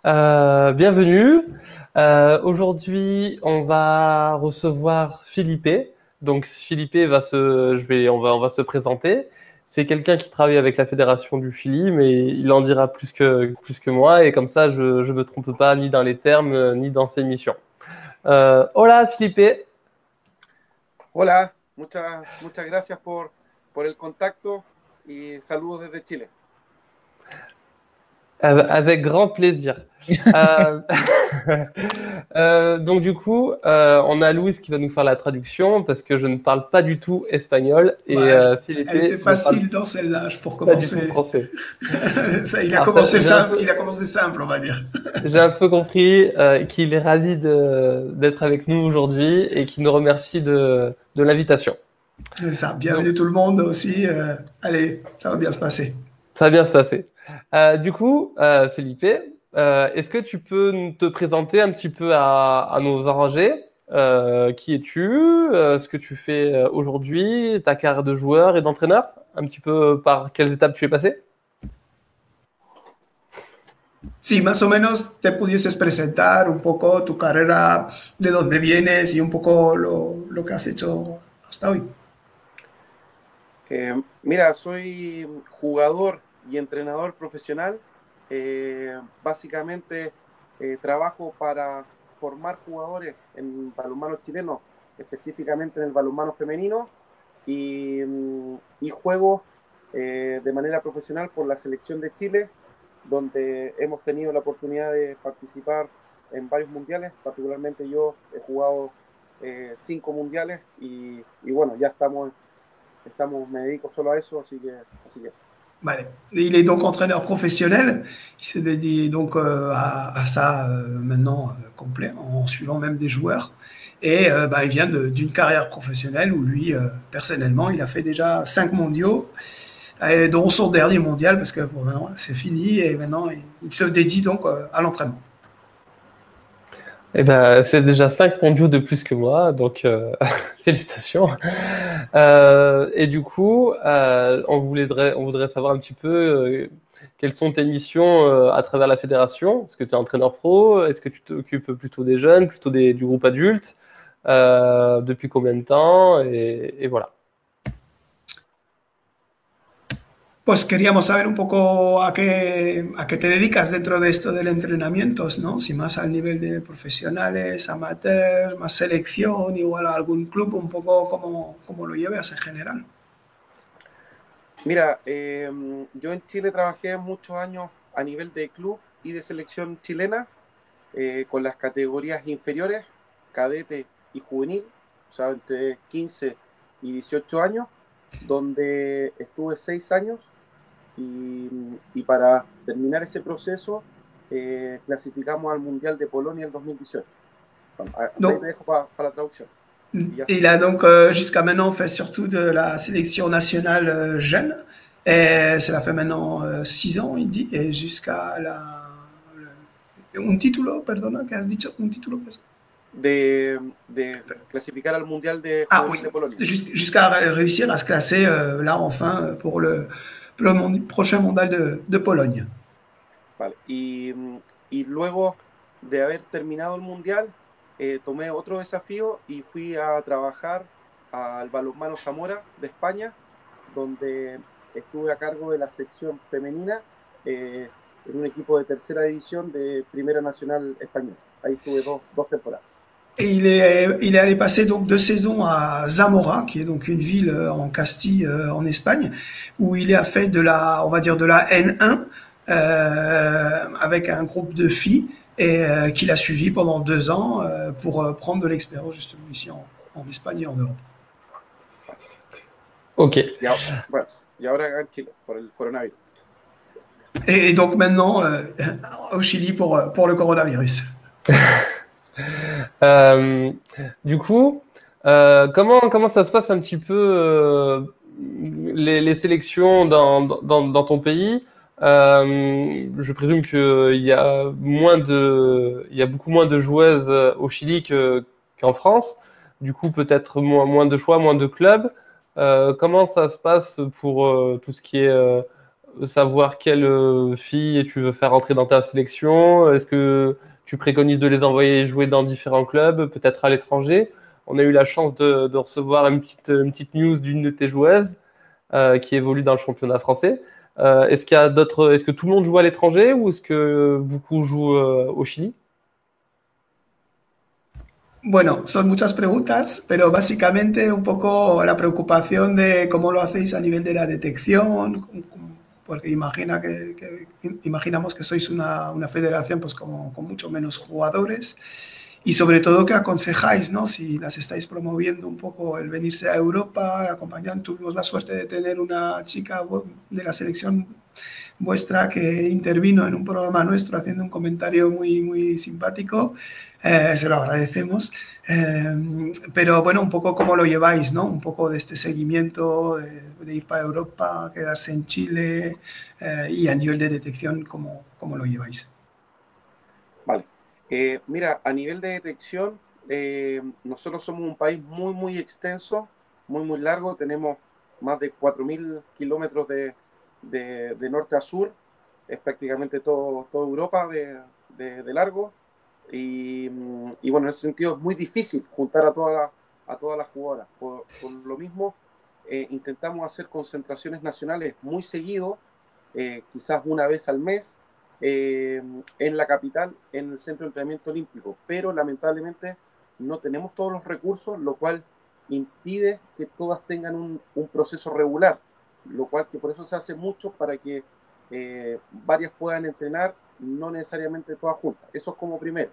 Bienvenue. Aujourd'hui, on va recevoir Philippe. Donc, Philippe on va se présenter. C'est quelqu'un qui travaille avec la Fédération du Chili, mais il en dira plus que moi. Et comme ça, je me trompe pas ni dans les termes, ni dans ses missions. Hola, Philippe. Hola, muchas gracias por el contacto y saludos desde Chile. Avec grand plaisir. Euh, donc du coup, on a Louise qui va nous faire la traduction parce que je ne parle pas du tout espagnol et Ouais, Philippe elle était ne parle facile dans celle-là, pour pas du tout commencer. français. Ça, Alors ça, il a commencé simple, on va dire. j'ai un peu compris qu'il est ravi d'être avec nous aujourd'hui et qu'il nous remercie de l'invitation. C'est ça. Donc Bienvenue tout le monde aussi. Allez, ça va bien se passer. ça va bien se passer. Du coup, Felipe, est-ce que tu peux te présenter un petit peu à nos enragés? Qui es-tu? Ce que tu fais aujourd'hui, ta carrière de joueur et d'entraîneur? Un petit peu par quelles étapes tu es passé? Si más o menos te pudieses presentar un poco tu carrera, de dónde vienes y un poco lo que has hecho hasta hoy. Mira, soy jugador y entrenador profesional. Básicamente trabajo para formar jugadores en balonmano chileno, específicamente en el balonmano femenino, y juego de manera profesional por la selección de Chile, donde hemos tenido la oportunidad de participar en varios mundiales. Particularmente yo he jugado 5 mundiales y bueno, ya me dedico solo a eso, así que eso. Vale. Il est donc entraîneur professionnel. Il se dédie donc à ça maintenant complet, en suivant même des joueurs. Et bah, il vient d'une carrière professionnelle où lui, personnellement, il a fait déjà 5 mondiaux, dont son dernier mondial, parce que bon, maintenant c'est fini, et maintenant il se dédie donc à l'entraînement. Eh ben, c'est déjà 5 mondiaux de plus que moi, donc félicitations. Et du coup, on voudrait savoir un petit peu quelles sont tes missions à travers la fédération. Est-ce que tu es entraîneur pro? Est-ce que tu t'occupes plutôt des jeunes, du groupe adulte? Depuis combien de temps? Et voilà. Pues queríamos saber un poco a qué te dedicas dentro de esto del entrenamiento, ¿no? Si más al nivel de profesionales, amateurs, más selección, igual a algún club, un poco como lo llevas en general. Mira, yo en Chile trabajé muchos años a nivel de club y de selección chilena, con las categorías inferiores, cadete y juvenil, o sea, entre 15 y 18 años, donde estuve 6 años y para terminar ese proceso clasificamos al Mundial de Polonia en 2018. Bueno, hasta ahí Donc, te dejo para la traducción. il a donc jusqu'à maintenant fait surtout de la sélection nationale jeune. Et cela fait maintenant 6 ans, il dit, et jusqu'à un título, perdona, que has dicho, un título. De clasificar al Mundial de Ah oui, Juvenil de Polonia. jusqu'à réussir à se classer là enfin pour le prochain mondial de Pologne. Vale. Y luego de haber terminado el Mundial, tomé otro desafío y fui a trabajar al Balonmano Zamora de España, donde estuve a cargo de la sección femenina en un equipo de tercera división de Primera Nacional Española. Ahí estuve dos temporadas. Et il est allé passer donc 2 saisons à Zamora, qui est donc une ville en Castille, en Espagne, où il a fait on va dire de la N1 avec un groupe de filles et qu'il a suivi pendant 2 ans pour prendre de l'expérience justement ici en Espagne et en Europe. Ok. Bueno, y ahora acá en Chile, por el coronavirus. Et donc maintenant au Chili pour le coronavirus. Euh, du coup, comment ça se passe un petit peu les sélections dans ton pays? Je présume il y a beaucoup moins de joueuses au Chili qu'en France. Du coup, peut-être moins de choix, moins de clubs. Comment ça se passe pour tout ce qui est savoir quelle fille tu veux faire entrer dans ta sélection? Est-ce que tu préconises de les envoyer jouer dans différents clubs, peut-être à l'étranger? On a eu la chance de recevoir une petite news d'une de tes joueuses qui évolue dans le championnat français. Est-ce qu'il y a d'autres, est-ce que tout le monde joue à l'étranger ou est-ce que beaucoup jouent au Chili? Bueno, son muchas preguntas, pero básicamente un poco la preocupación de cómo lo hacéis a nivel de la detección, porque imaginamos que sois una federación pues como, con mucho menos jugadores y sobre todo que aconsejáis, ¿no? Si las estáis promoviendo un poco el venirse a Europa, acompañando, tuvimos la suerte de tener una chica de la selección vuestra que intervino en un programa nuestro haciendo un comentario muy, muy simpático. Se lo agradecemos. Pero bueno, un poco cómo lo lleváis, ¿no? Un poco de este seguimiento, de ir para Europa, quedarse en Chile y a nivel de detección, ¿cómo lo lleváis? Vale. Mira, a nivel de detección, nosotros somos un país muy, muy extenso, muy, muy largo. Tenemos más de 4.000 kilómetros de norte a sur. Es prácticamente toda Europa de largo. Y bueno, en ese sentido es muy difícil juntar a todas las jugadoras. Por lo mismo, intentamos hacer concentraciones nacionales muy seguido, quizás una vez al mes, en la capital, en el Centro de Entrenamiento Olímpico. Pero lamentablemente no tenemos todos los recursos, lo cual impide que todas tengan un proceso regular, lo cual que por eso se hace mucho para que varias puedan entrenar, no necesariamente todas juntas. Eso es como primero.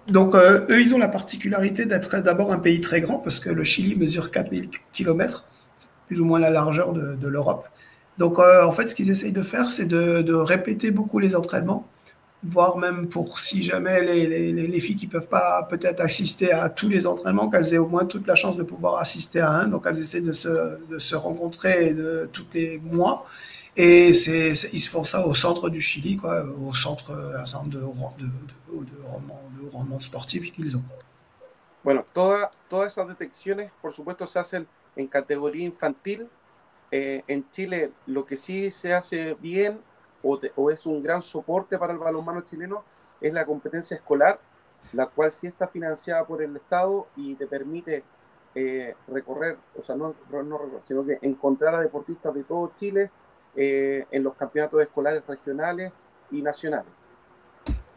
Donc, eux, ils ont la particularité d'être d'abord un pays très grand, parce que le Chili mesure 4000 km, c'est plus ou moins la largeur de l'Europe. Donc, en fait, ce qu'ils essayent de faire, c'est de répéter beaucoup les entraînements, voire même pour si jamais les filles qui ne peuvent pas peut-être assister à tous les entraînements, qu'elles aient au moins toute la chance de pouvoir assister à un. Donc, elles essaient de se rencontrer tous les mois. Et ils se font ça au centre du Chili, quoi, au centre, un centre de rendement sportif qu'ils ont. Bueno, todas esas detecciones, por supuesto, se hacen en categoría infantil. En Chile, lo que sí se hace bien o es un gran soporte para el balonmano chileno es la competencia escolar, la cual sí está financiada por el Estado y te permite recorrer, o sea, no recorrer, sino que encontrar a deportistas de todo Chile en los campeonatos escolares regionales y nacionales.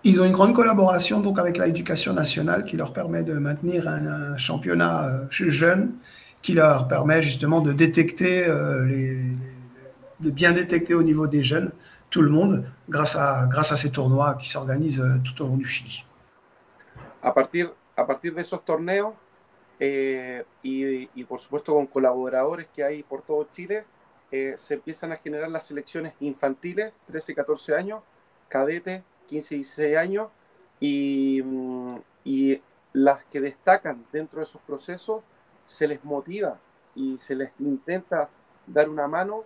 Ils ont une grande collaboration donc avec l'éducation nationale qui leur permet de maintenir un championnat jeune, qui leur permet justement de détecter, de bien détecter au niveau des jeunes tout le monde grâce à ces tournois qui s'organisent tout au long du Chili. A partir de esos torneos y por supuesto con colaboradores que hay por todo Chile, se empiezan a generar las selecciones infantiles, 13, 14 años, cadetes, 15, 16 años, y las que destacan dentro de esos procesos se les motiva y se les intenta dar una mano,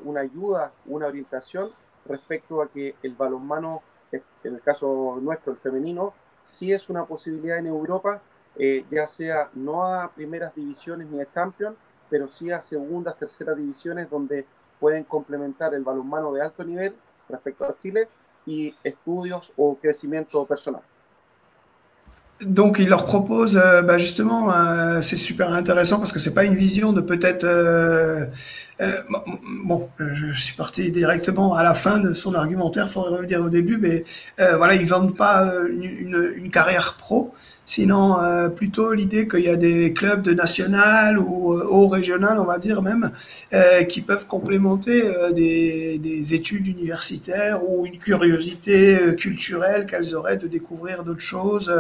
una ayuda, una orientación respecto a que el balonmano, en el caso nuestro, el femenino, sí es una posibilidad en Europa, ya sea no a primeras divisiones ni a Champions, pero sí a segundas, terceras divisiones donde pueden complementar el balonmano de alto nivel respecto a Chile y estudios o crecimiento personal. Donc, il leur propose, justement, c'est super intéressant parce que c'est pas une vision de peut-être. Bon, je suis parti directement à la fin de son argumentaire, faudrait revenir au début, mais voilà, ils vendent pas une carrière pro, sinon plutôt l'idée qu'il y a des clubs de national ou au régional, on va dire même, qui peuvent complémenter des études universitaires ou une curiosité culturelle qu'elles auraient de découvrir d'autres choses.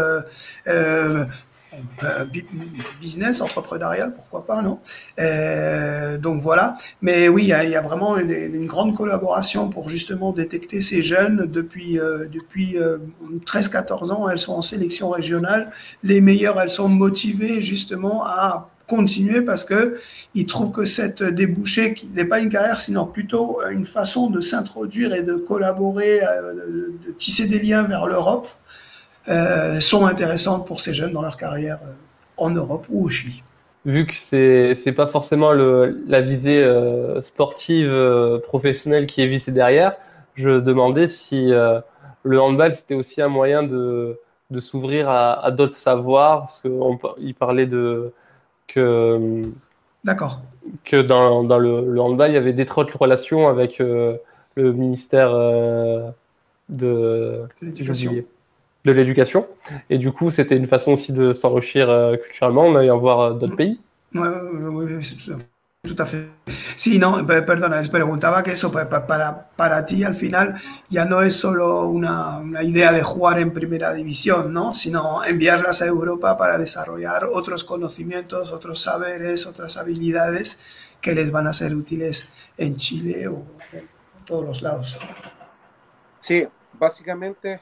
Business, entrepreneurial, pourquoi pas, non? Donc voilà. Mais oui, il y a vraiment une grande collaboration pour justement détecter ces jeunes. Depuis 13-14 ans, elles sont en sélection régionale. Les meilleures, elles sont motivées justement à continuer parce que ils trouvent que cette débouchée qui n'est pas une carrière, sinon plutôt une façon de s'introduire et de collaborer, de tisser des liens vers l'Europe, sont intéressantes pour ces jeunes dans leur carrière en Europe ou au Chili. vu que c'est pas forcément la visée sportive professionnelle qui est visée derrière, je demandais si le handball c'était aussi un moyen de s'ouvrir à d'autres savoirs, parce qu'il parlait que D'accord. que dans le handball il y avait d'étroites relations avec le ministère de j'ai L'éducation. oublié de l'éducation, et du coup c'était une façon aussi de s'enrichir culturellement en allant voir d'autres pays. Sí, tout à fait. Sí, no, perdona, les preguntaba que eso para ti al final ya no es solo una idea de jugar en primera división, ¿no? Sino enviarlas a Europa para desarrollar otros conocimientos, otros saberes, otras habilidades que les van a ser útiles en Chile o en todos los lados. Sí, básicamente,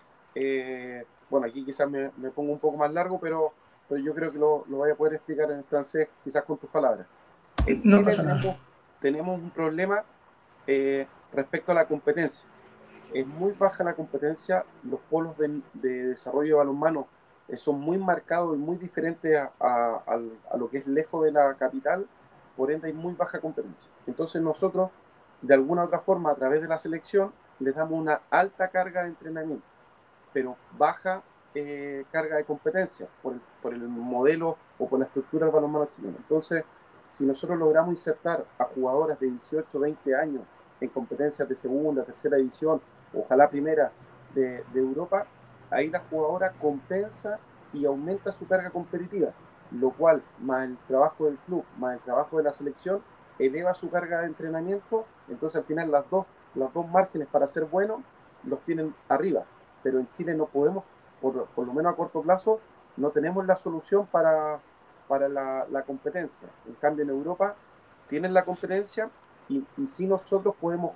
bueno, aquí quizás me pongo un poco más largo, pero yo creo que lo voy a poder explicar en francés, quizás con tus palabras. En No Chile pasa nada. tenemos un problema respecto a la competencia. Es muy baja la competencia, los polos de desarrollo de balonmano son muy marcados y muy diferentes a lo que es lejos de la capital, por ende hay muy baja competencia. Entonces nosotros, de alguna u otra forma, a través de la selección, les damos una alta carga de entrenamiento, pero baja carga de competencia por el modelo o por la estructura del balonmano chileno. Entonces, si nosotros logramos insertar a jugadoras de 18, 20 años en competencias de segunda, tercera división, ojalá primera de Europa, ahí la jugadora compensa y aumenta su carga competitiva, lo cual, más el trabajo del club, más el trabajo de la selección, eleva su carga de entrenamiento. Entonces, al final, las dos márgenes para ser buenos los tienen arriba, pero en Chile no podemos, por lo menos a corto plazo, no tenemos la solución para la competencia. En cambio, en Europa tienen la competencia y sí nosotros podemos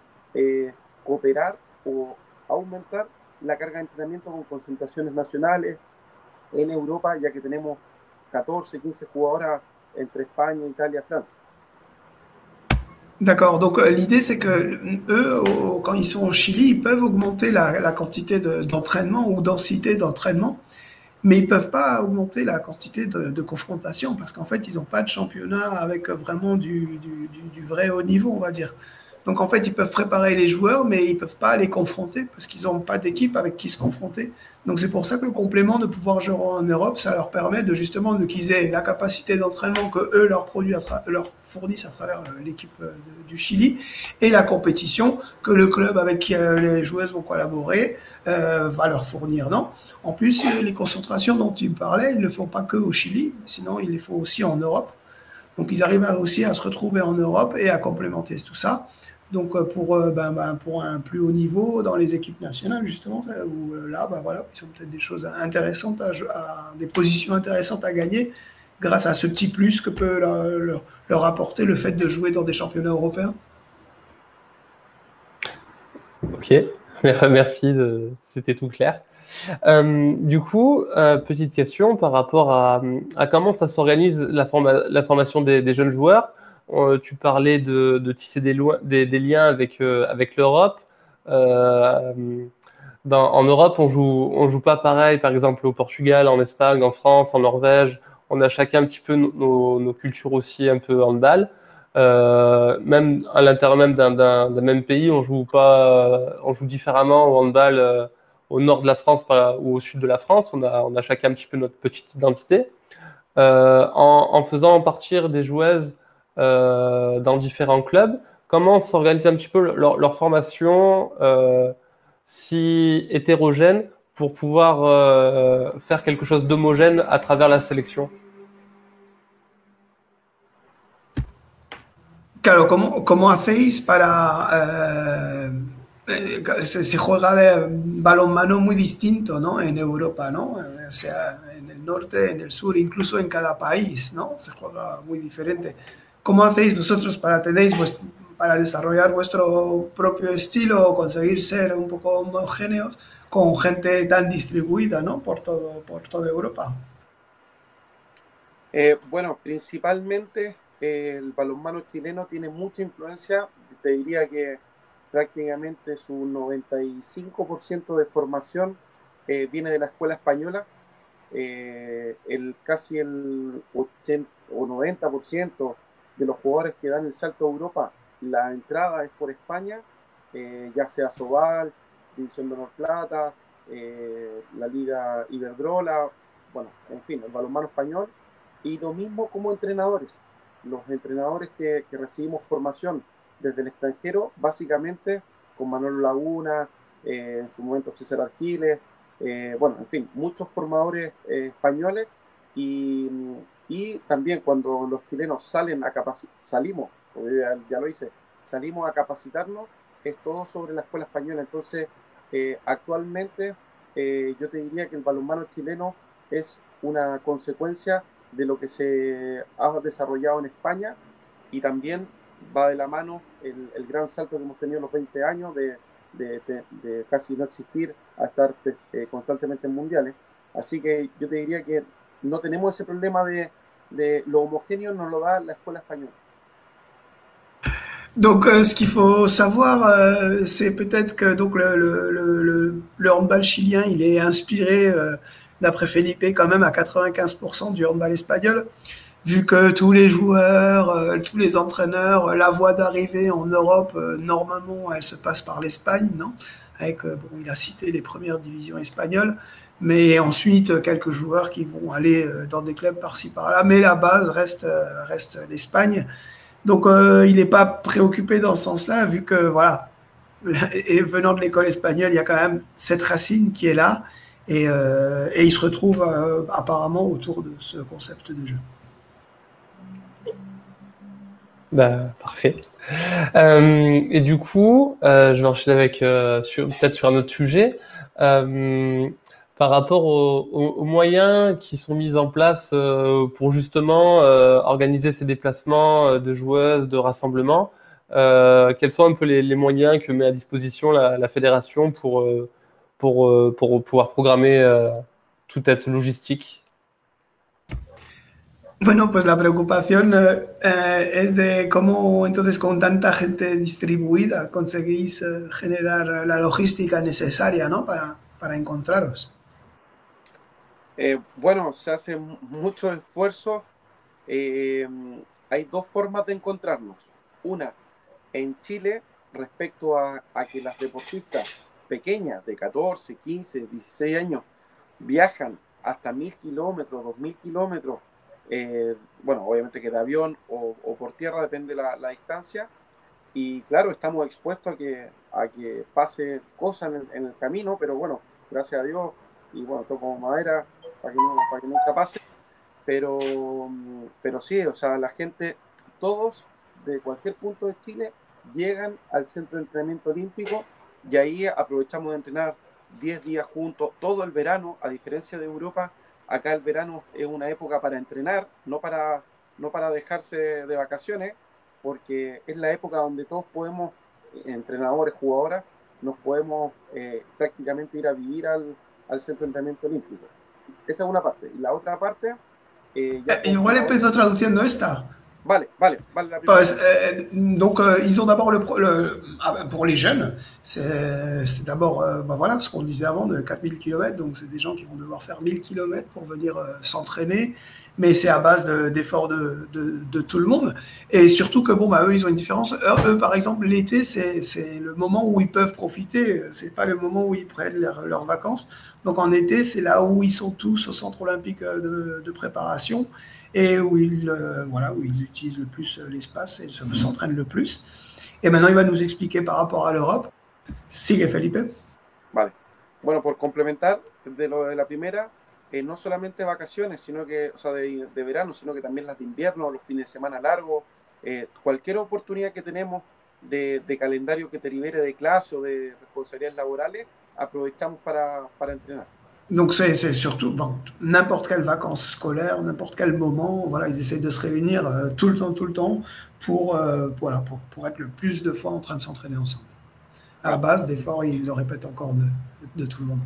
cooperar o aumentar la carga de entrenamiento con concentraciones nacionales en Europa, ya que tenemos 14, 15 jugadoras entre España, Italia, Francia. D'accord. Donc l'idée c'est que eux, quand ils sont au Chili, ils peuvent augmenter la quantité d'entraînement ou densité d'entraînement, mais ils peuvent pas augmenter la quantité de confrontation parce qu'en fait, ils n'ont pas de championnat avec vraiment du vrai haut niveau, on va dire. Donc en fait, ils peuvent préparer les joueurs, mais ils peuvent pas les confronter parce qu'ils n'ont pas d'équipe avec qui se confronter. Donc c'est pour ça que le complément de pouvoir jouer en Europe, ça leur permet de justement qu'ils aient la capacité d'entraînement que eux leur fournissent à travers l'équipe du Chili et la compétition que le club avec qui les joueuses vont collaborer va leur fournir. Non, en plus, les concentrations dont tu parlais, ils ne le font pas que au Chili, sinon ils les font aussi en Europe. Donc ils arrivent aussi à se retrouver en Europe et à complémenter tout ça. Donc pour un plus haut niveau dans les équipes nationales justement, où là voilà, ils ont peut-être des choses intéressantes des positions intéressantes à gagner grâce à ce petit plus que peut leur apporter le fait de jouer dans des championnats européens. Ok, merci, c'était tout clair. Du coup, petite question par rapport à comment ça s'organise la formation des jeunes joueurs. Tu parlais de tisser des liens avec l'Europe. Euh, en Europe, on joue pas pareil, par exemple au Portugal, en Espagne, en France, en Norvège. On a chacun un petit peu nos cultures aussi un peu handball. Même à l'intérieur même d'un même pays, on joue différemment au handball au nord de la France ou au sud de la France. On a chacun un petit peu notre petite identité. En faisant partir des joueuses dans différents clubs, comment s'organise un petit peu leur formation si hétérogène pour pouvoir faire quelque chose d'homogène à travers la sélection? Claro, ¿cómo hacéis para... se juega de balonmano muy distinto, ¿no? En Europa, ¿no? O sea, en el norte, en el sur, incluso en cada país, ¿no? Se juega muy diferente. ¿Cómo hacéis vosotros para desarrollar vuestro propio estilo o conseguir ser un poco homogéneos con gente tan distribuida, ¿no? Por toda Europa? Bueno, principalmente el balonmano chileno tiene mucha influencia, te diría que prácticamente su 95% de formación viene de la escuela española, casi el o 90% de los jugadores que dan el salto a Europa, la entrada es por España, ya sea Sobal, División de Honor Plata, la Liga Iberdrola, bueno, en fin, el balonmano español, y lo mismo como entrenadores. Los entrenadores que recibimos formación desde el extranjero, básicamente con Manolo Laguna, en su momento César Argiles, bueno, en fin, muchos formadores españoles y, y, también cuando los chilenos salen a salimos, ya lo hice, salimos a capacitarnos, es todo sobre la escuela española. Entonces, actualmente yo te diría que el balonmano chileno es una consecuencia de lo que se ha desarrollado en España y también va de la mano el gran salto que hemos tenido en los 20 años de casi no existir a estar constantemente en mundiales. Así que yo te diría que no tenemos ese problema de lo homogéneo, nos lo da la escuela española. Donc, ce qu'il faut savoir, c'est peut-être que donc le handball chilien, il est inspiré, d'après Felipe, quand même à 95% du handball espagnol, vu que tous les joueurs, tous les entraîneurs, la voie d'arrivée en Europe, normalement, elle se passe par l'Espagne, non? Avec, bon, il a cité les premières divisions espagnoles, mais ensuite quelques joueurs qui vont aller dans des clubs par-ci par-là, mais la base reste l'Espagne. Donc, il n'est pas préoccupé dans ce sens-là, vu que, voilà, et venant de l'école espagnole, il y a quand même cette racine qui est là, et il se retrouve apparemment autour de ce concept de jeu. Bah, parfait. Et du coup, je vais enchaîner avec peut-être sur un autre sujet. Par rapport aux moyens qui sont mis en place pour justement organiser ces déplacements de joueuses, de rassemblements, quels sont un peu les moyens que met à disposition la fédération pour pouvoir programmer toute cette logistique? Bueno, pues la preocupación es de cómo entonces con tanta gente distribuida conseguís generar la logística necesaria, ¿no? Para encontraros. Bueno, se hace mucho esfuerzo. Eh, hay dos formas de encontrarnos. Una, en Chile, respecto a que las deportistas pequeñas de 14, 15, 16 años viajan hasta 1000 kilómetros, 2000 kilómetros, bueno, obviamente que de avión o por tierra, depende la distancia, y claro, estamos expuestos a que pase cosas en el camino, pero bueno, gracias a Dios, y bueno, toco madera para que nunca pase, pero sí, o sea, la gente, todos de cualquier punto de Chile llegan al centro de entrenamiento olímpico y ahí aprovechamos de entrenar 10 días juntos, todo el verano, a diferencia de Europa, acá el verano es una época para entrenar, no para dejarse de vacaciones, porque es la época donde todos podemos, entrenadores, jugadoras, nos podemos prácticamente ir a vivir al centro de entrenamiento olímpico. Esa es una parte. Y la otra parte, ya con Igual jugadores. empiezo traduciendo esta. Vale la primera. Donc, ils ont d'abord pour les jeunes, c'est d'abord voilà, ce qu'on disait avant de 4000 km, donc c'est des gens qui vont devoir faire 1000 km pour venir s'entraîner, mais c'est à base d'efforts de tout le monde. Et surtout que, bon, bah, eux, ils ont une différence. Eux, par exemple, l'été, c'est le moment où ils peuvent profiter, c'est pas le moment où ils prennent leurs vacances. Donc en été, c'est là où ils sont tous au centre olympique de préparation, et où voilà, où ils utilisent le plus l'espace et s'entraînent le plus. Et maintenant, il va nous expliquer par rapport à l'Europe. Sigue, Felipe. Vale. Bueno, por complementar de lo de la primera, no solamente vacaciones, sino que, o sea, de verano, sino que también las de invierno, los fines de semana largos, cualquier oportunidad que tenemos de calendario que te libere de clase o de responsabilidades laborales, aprovechamos para entrenar. Donc c'est surtout bon, n'importe quelle vacances scolaires, n'importe quel moment, voilà, ils essaient de se réunir tout le temps voilà, pour être le plus de fois en train de s'entraîner ensemble. À la base, d'efforts, ils le répètent encore de tout le monde.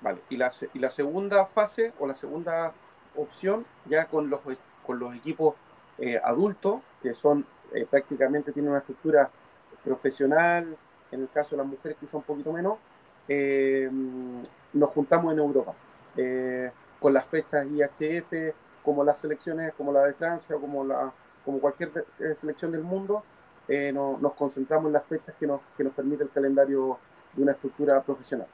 Vale, y la segunda fase o la segunda opción, ya con los equipos adultos, que son prácticamente tienen una estructura profesional, en el caso de las mujeres quizá un poquito menos, nos juntamos en Europa, con las fechas IHF, como las selecciones, como la de Francia, como cualquier selección del mundo, nos concentramos en las fechas que nos permite el calendario de una estructura profesional.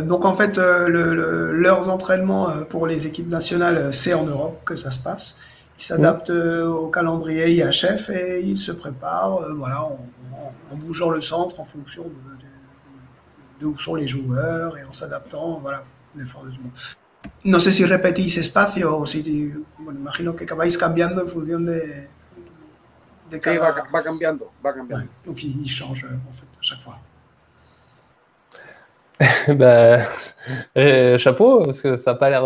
Donc en fait, leurs entraînements pour les équipes nationales, c'est en Europe que ça se passe. Ils s'adaptent au calendrier IHF et ils se préparent voilà, en bougeant le centre en fonction de où sont les joueurs et en s'adaptant voilà, l'effort du monde. No sé si repetís espacio o si, bueno, imagino que vais cambiando en función de cada... Sí, va cambiando, va cambiando. Ouais, donc ils changent en fait à chaque fois. Bah, chapeau, parce que ça n'a pas l'air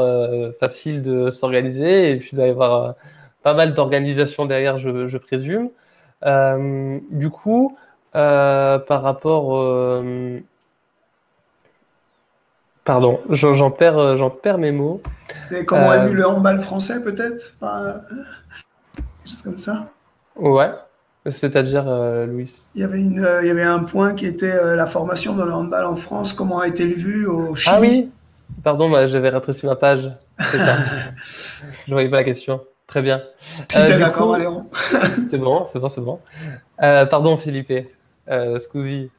facile de s'organiser, et puis il doit y avoir pas mal d'organisation derrière, je présume. Du coup, par rapport... pardon, j'en perds mes mots. C'était comment est vu le handball français, peut-être? Quelque chose comme ça? Ouais. C'est-à-dire, Louis? Il y avait un point qui était la formation dans le handball en France. Comment a été vu au Chili? Ah oui, pardon, j'avais rétréci ma page. C'est ça. Je voyais pas la question. Très bien. Si t'es d'accord, Valéron. C'est bon. Pardon, Philippe. Scusi.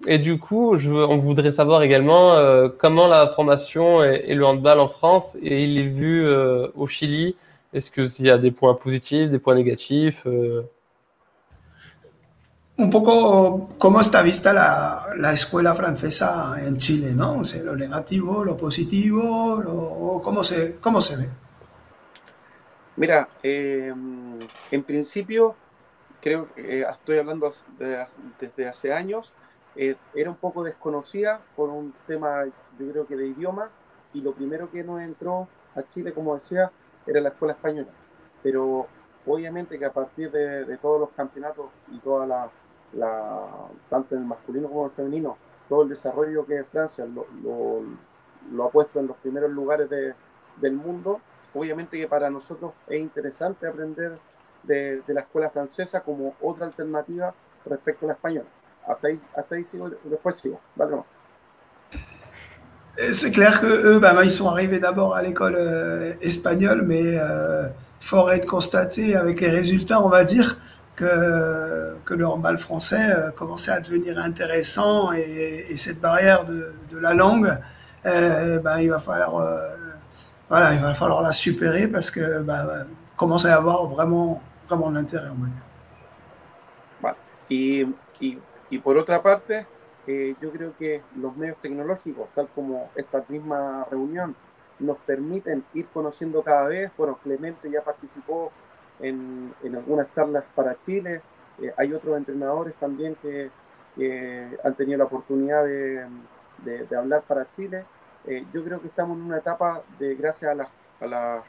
Et du coup, on voudrait savoir également comment la formation et le handball en France et il est vu au Chili. Est-ce qu'il y a des points positifs, des points négatifs? Un poco cómo está vista la escuela francesa en Chile, ¿no? O sea, lo negativo, lo positivo, ¿cómo se ve? Mira, en principio, creo que estoy hablando desde hace años, era un poco desconocida por un tema, yo creo que de idioma, y lo primero que nos entró a Chile, como decía, era la escuela española. Pero obviamente que a partir de todos los campeonatos y toda tanto en el masculino como en el femenino, todo el desarrollo que Francia lo ha puesto en los primeros lugares del mundo, obviamente que para nosotros es interesante aprender de la escuela francesa como otra alternativa respecto a la española. Hasta ahí sigo, después sigo. Vale, no. C'est clair que eux, ils sont arrivés d'abord à l'école espagnole, mais fort est de constater avec les résultats, on va dire, que le handball français commençait à devenir intéressant et cette barrière de la langue, il va falloir la supérer parce que commence à y avoir vraiment de l'intérêt, on va dire. Vale. Y por otra parte, yo creo que los medios tecnológicos, tal como esta misma reunión, nos permiten ir conociendo cada vez. Bueno, Clemente ya participó en algunas charlas para Chile, hay otros entrenadores también que han tenido la oportunidad de hablar para Chile. Yo creo que estamos en una etapa gracias a la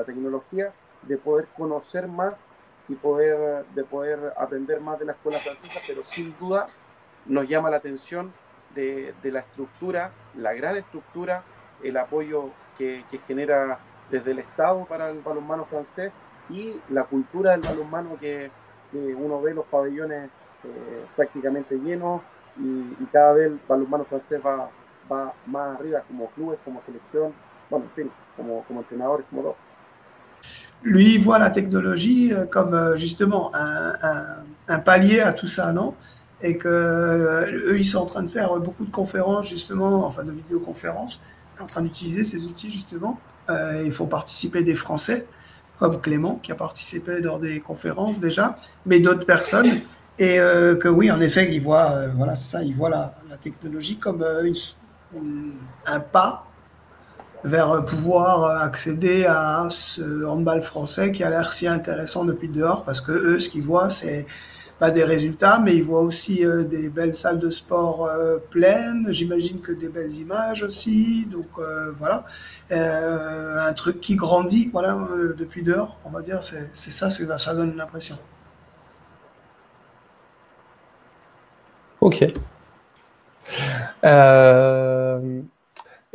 tecnología, de poder conocer más y de poder aprender más de la escuela francesa, pero sin duda nos llama la atención de la estructura, la gran estructura, el apoyo que genera desde el Estado para el balonmano francés y la cultura del balonmano que uno ve los pabellones prácticamente llenos y cada vez el balonmano francés va más arriba como clubes, como selección, bueno, en fin, como entrenadores, como todo. Lui, il voit la technologie comme justement un palier à tout ça, non? Et que eux, ils sont en train de faire beaucoup de conférences, justement, enfin de vidéoconférences, en train d'utiliser ces outils, justement. Il faut participer des Français, comme Clément, qui a participé lors des conférences déjà, mais d'autres personnes. Et que oui, en effet, ils voient, voilà, c'est ça, ils voient la technologie comme un pas vers pouvoir accéder à ce handball français qui a l'air si intéressant depuis dehors, parce que eux, ce qu'ils voient, c'est pas des résultats, mais ils voient aussi des belles salles de sport pleines, j'imagine que des belles images aussi, donc voilà, un truc qui grandit, voilà, depuis dehors, on va dire, c'est ça, ça donne l'impression. Ok.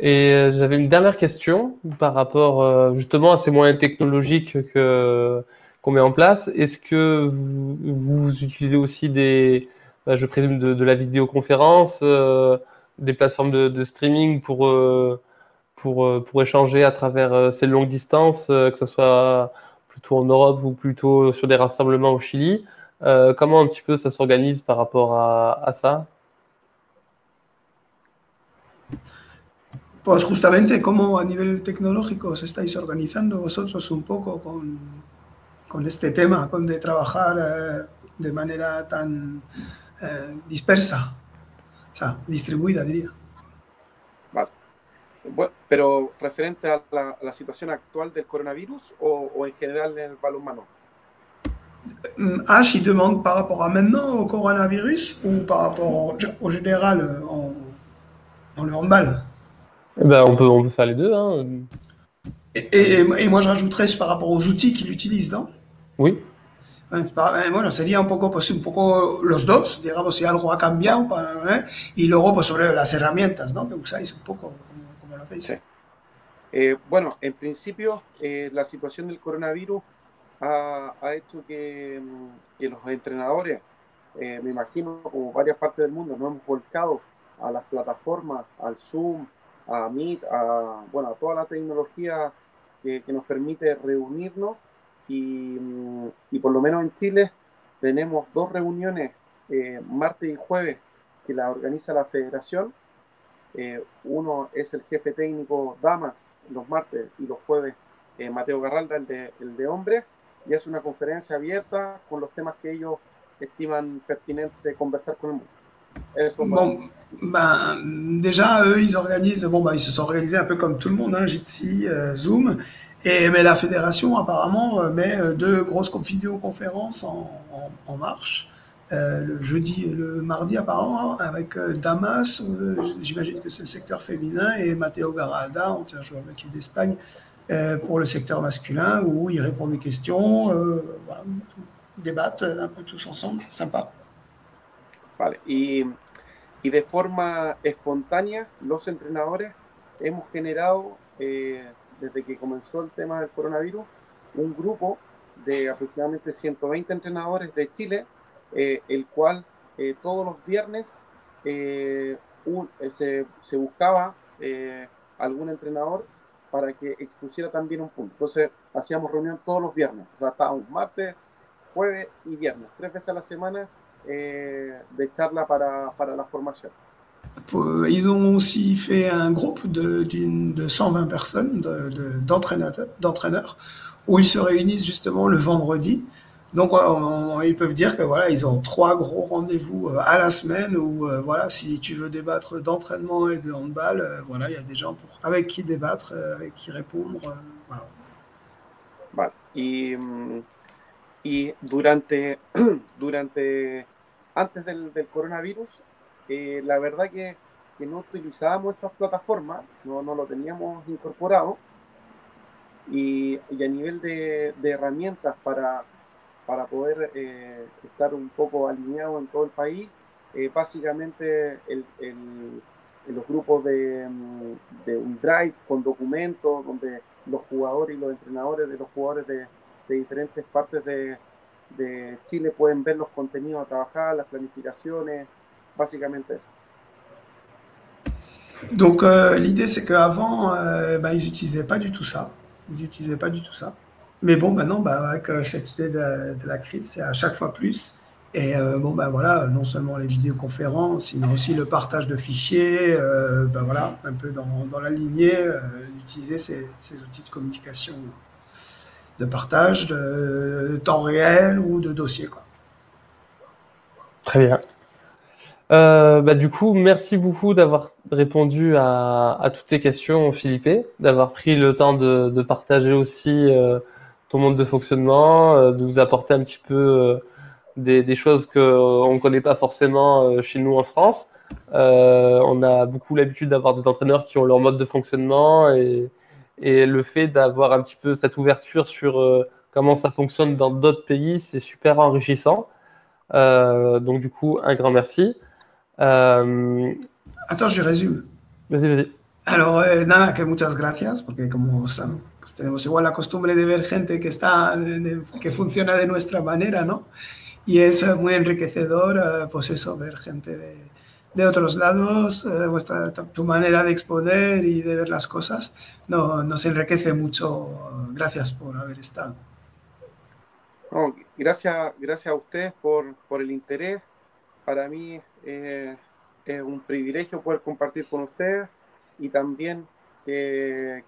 Et j'avais une dernière question par rapport justement à ces moyens technologiques qu'on met en place. Est-ce que vous utilisez aussi je présume de la vidéoconférence, des plateformes de streaming pour pour échanger à travers ces longues distances, que ce soit plutôt en Europe ou plutôt sur des rassemblements au Chili. Comment un petit peu ça s'organise par rapport à ça? Pues justamente, ¿cómo a nivel tecnológico os estáis organizando vosotros un poco con este tema, con de trabajar de manera tan dispersa, o sea, distribuida, diría? Vale. Bueno, pero referente a la situación actual del coronavirus o en general en el balonmano. Je demande par rapport à maintenant au coronavirus ou par rapport au général en le handball? Eh ben, on peut faire les deux, hein. Et moi, je rajouterais par rapport aux outils qu'il utilise, ¿no? Oui. Bueno, sería un poco, pues, un poco los dos, digamos, si algo ha cambiado, y luego, pues, sobre las herramientas, ¿no? Que usáis un poco, como lo hacéis. Sí. Bueno, en principio, la situación del coronavirus ha hecho que los entrenadores, me imagino, como varias partes del mundo, nos hemos volcado a las plataformas, al Zoom, a Meet, a toda la tecnología que nos permite reunirnos y por lo menos en Chile tenemos 2 reuniones, martes y jueves, que la organiza la federación. Uno es el jefe técnico Damas los martes y los jueves Mateo Garralda, el de hombres, y hace una conferencia abierta con los temas que ellos estiman pertinente conversar con el mundo. Eso, bon, déjà, eux, ils organisent, ils se sont organisés un peu comme tout le monde, hein, Jitsi, Zoom, mais la fédération, apparemment, met 2 grosses vidéoconférences en marche, le jeudi et le mardi, apparemment, avec Damas, j'imagine que c'est le secteur féminin, et Mateo Garralda, ancien joueur de l'équipe d'Espagne, pour le secteur masculin, où ils répondent des questions, voilà, débattent un peu tous ensemble, sympa. Vale, y de forma espontánea, los entrenadores hemos generado, desde que comenzó el tema del coronavirus, un grupo de aproximadamente 120 entrenadores de Chile, el cual todos los viernes se buscaba algún entrenador para que expusiera también un punto. Entonces hacíamos reunión todos los viernes, o sea, estábamos martes, jueves y viernes, 3 veces a la semana de charla para la formación. Ils ont aussi fait un groupe de 120 personnes, d'entraîneurs, où ils se réunissent justement le vendredi. Donc ils peuvent dire que voilà, ils ont 3 gros rendez-vous à la semaine où voilà, si tu veux débattre d'entraînement et de handball, voilà, il y a des gens avec qui débattre, avec qui répondre. Voilà. Vale. Y durante antes del coronavirus, la verdad que no utilizábamos esas plataformas, no lo teníamos incorporado, y a nivel de herramientas para poder estar un poco alineado en todo el país, básicamente los grupos de un drive con documentos donde los jugadores y los entrenadores de los jugadores de diferentes partes de Chile pueden ver los contenidos a trabajar, las planificaciones, básicamente eso. Donc l'idée c'est qu'avant, ils n'utilisaient pas du tout ça. Mais bon, maintenant, avec cette idée de la crise, c'est à chaque fois plus. Et voilà, non seulement les vidéoconférences, mais aussi le partage de fichiers, voilà, un peu dans la lignée d'utiliser ces outils de communication, de partage, de temps réel ou de dossier, quoi. Très bien. Du coup, merci beaucoup d'avoir répondu à toutes ces questions, Philippe, d'avoir pris le temps de partager aussi ton monde de fonctionnement, de nous apporter un petit peu des choses qu'on ne connaît pas forcément chez nous en France. On a beaucoup l'habitude d'avoir des entraîneurs qui ont leur mode de fonctionnement et le fait d'avoir un petit peu cette ouverture sur comment ça fonctionne dans d'autres pays, c'est super enrichissant. Donc du coup, un grand merci. Attends, je résume. Vas-y. Alors, nada, que muchas gracias, porque como pues tenemos igual la costumbre de ver gente que funciona de nuestra manera, ¿no? Y es muy enriquecedor, pues eso, ver gente de otros lados, tu manera de exponer y de ver las cosas nos enriquece mucho. Gracias por haber estado. No, gracias a ustedes por el interés. Para mí es un privilegio poder compartir con ustedes y también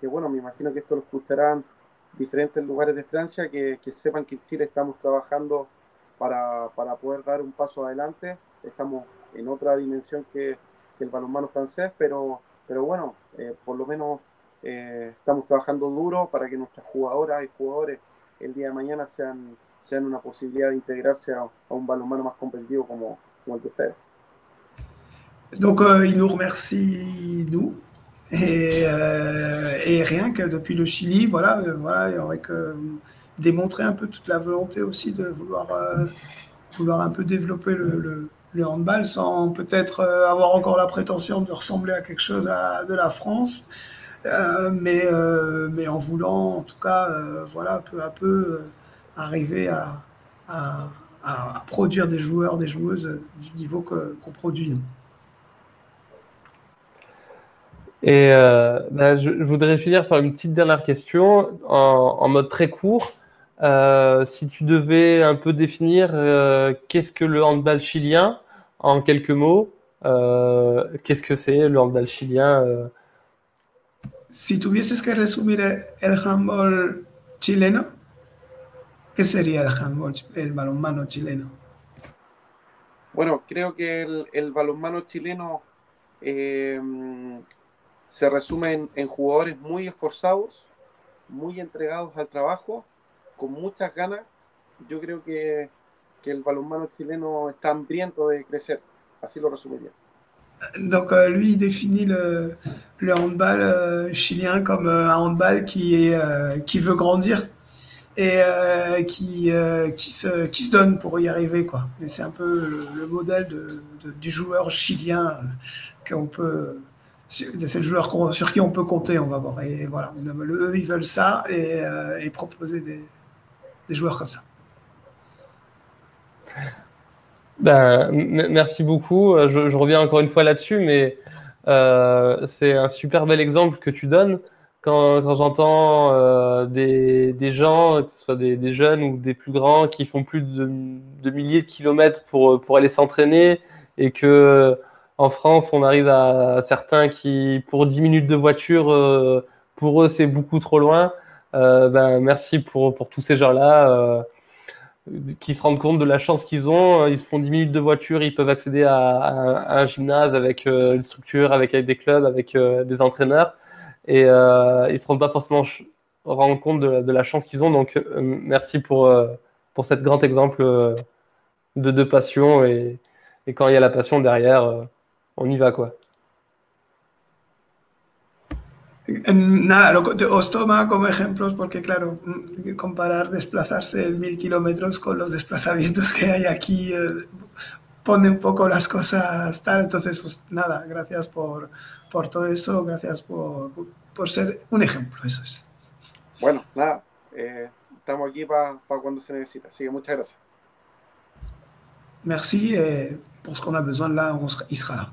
bueno, me imagino que esto lo escucharán diferentes lugares de Francia, que sepan que en Chile estamos trabajando para poder dar un paso adelante. Estamos en otra dimensión que el balonmano francés, pero bueno, por lo menos estamos trabajando duro para que nuestras jugadoras y jugadores el día de mañana sean una posibilidad de integrarse a un balonmano más competitivo como el de ustedes. Donc, il nous remercie, nous. Et rien que depuis le Chili, voilà, avec, démontrer un peu toute la volonté aussi de vouloir un peu développer le handball sans peut-être avoir encore la prétention de ressembler à quelque chose de la France, mais en voulant en tout cas voilà, peu à peu arriver à, à produire des joueurs, des joueuses du niveau qu'on produit nous. Et je voudrais finir par une petite dernière question en mode très court. Si tu devais un peu définir qu'est-ce que le handball chilien en quelques mots, qu'est-ce que c'est le handball chilien Si tuvieses que resumir el handball chileno, ¿qué sería el handball, el balonmano chileno? Bueno, creo que el balonmano chileno eh, se resume en jugadores muy esforzados, muy entregados al trabajo, con muchas ganas. Yo creo que el balonmano chileno está hambriento de crecer, así lo resumiría. Donc lui, il définit le handball chilien comme un handball qui veut grandir et qui se donne pour y arriver, quoi. Et c'est un peu le modèle du joueur chilien qu'on peut, c'est le joueur sur qui on peut compter, on va voir. Et voilà, eux, ils veulent ça et proposer des joueurs comme ça. Merci beaucoup. Je reviens encore une fois là-dessus, mais c'est un super bel exemple que tu donnes. Quand j'entends des gens, que ce soit des jeunes ou des plus grands, qui font plus de milliers de kilomètres pour aller s'entraîner, et que en France, on arrive à certains qui, pour 10 minutes de voiture, pour eux, c'est beaucoup trop loin. Merci pour tous ces gens-là. Qui se rendent compte de la chance qu'ils ont. Ils se font 10 minutes de voiture, ils peuvent accéder à un gymnase avec une structure, avec des clubs, avec des entraîneurs. Et ils se rendent pas forcément rendre compte de la chance qu'ils ont. Donc, merci pour cet grand exemple de passion. Et quand il y a la passion derrière, on y va, quoi. Nada, os toma como ejemplos porque, claro, comparar desplazarse 1000 kilómetros con los desplazamientos que hay aquí pone un poco las cosas tal. Entonces, pues nada, gracias por todo eso, gracias por ser un ejemplo, eso es. Bueno, nada, estamos aquí para cuando se necesita, así que muchas gracias. Merci, et pour ce qu'on a besoin là, il sera là.